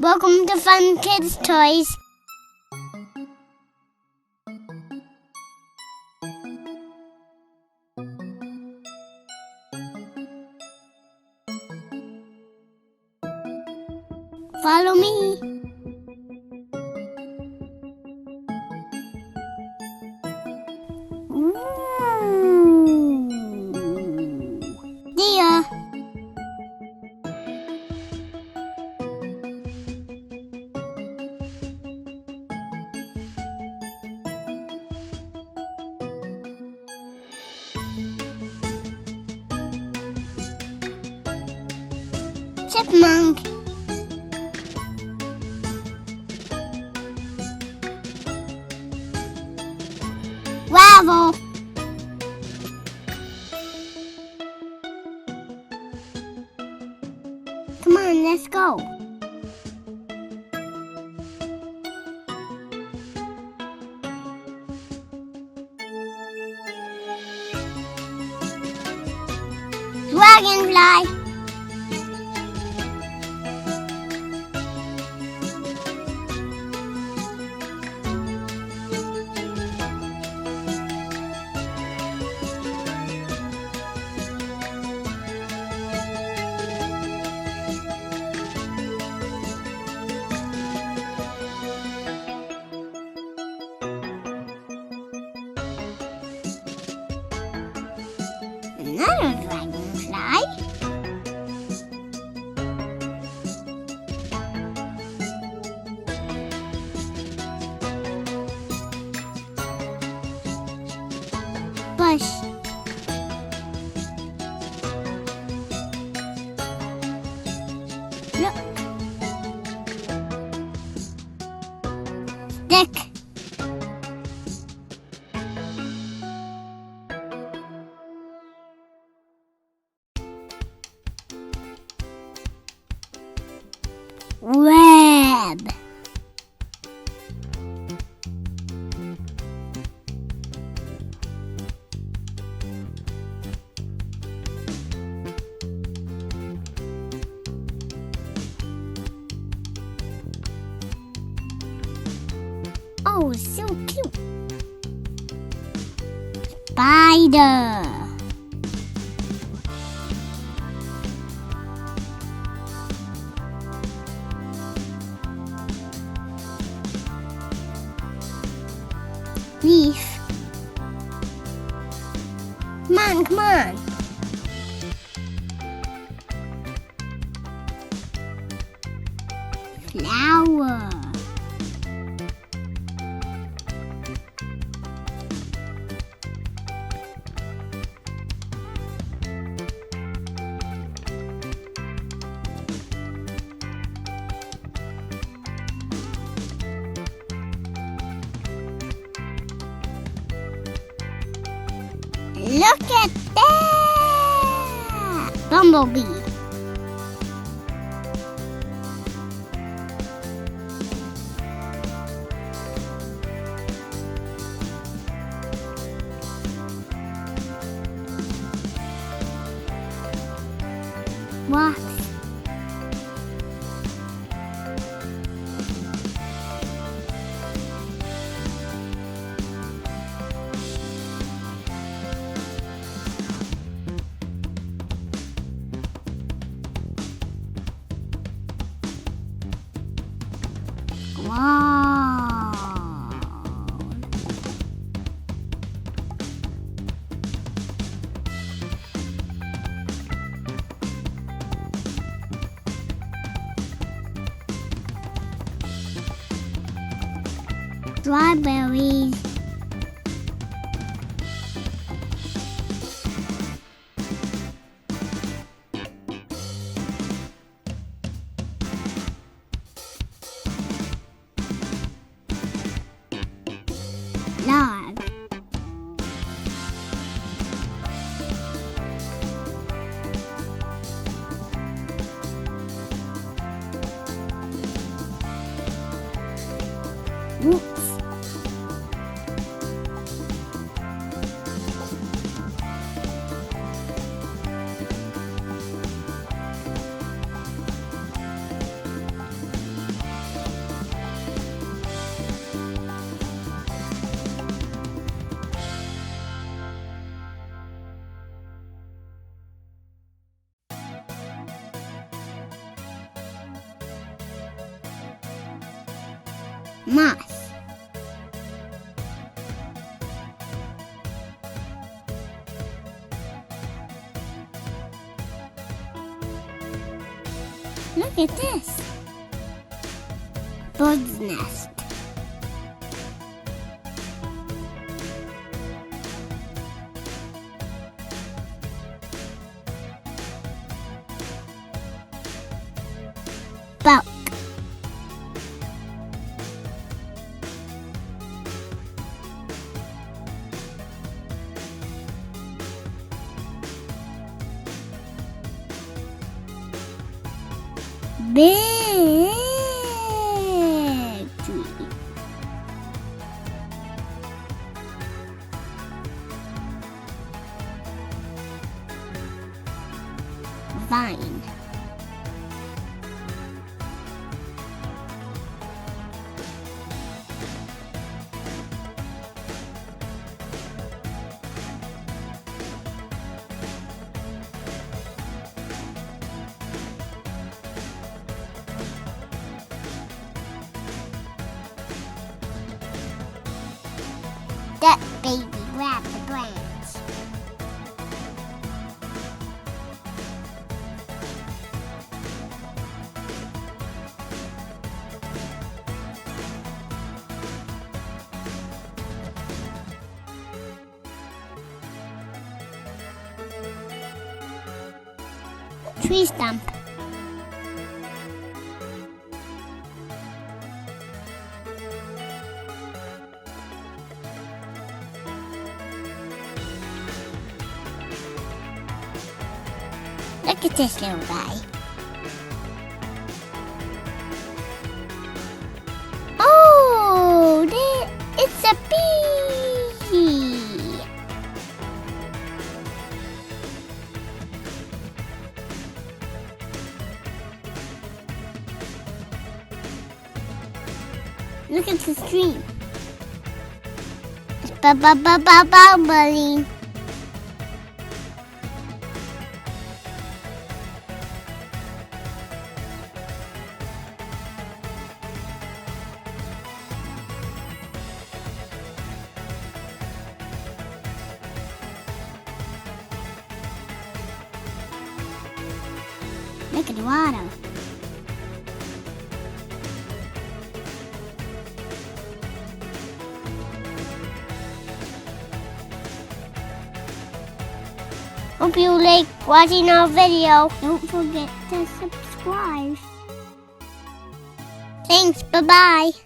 Welcome to Fun Kids Toys. Follow me. Ooh. Deer. Chipmunk. Gravel. Come on, let's go. Dragonfly. Another dragonfly. Bush. Look. Stick. Web. Oh, so cute. Spider. Leaf. Come on, come on. Flower. Look at that! Bumblebee. Wasp. Wow! Strawberries. Log. Whoops. Moss. Look at this. Bird's nest. Bulk. Big tree. Vine. That baby grabbed the branch. Tree stump. Look at this little guy. Oh, it's a bee. Look at the stream. It's bubbling. Look at the water. Hope you like watching our video. Don't forget to subscribe. Thanks. Bye-bye.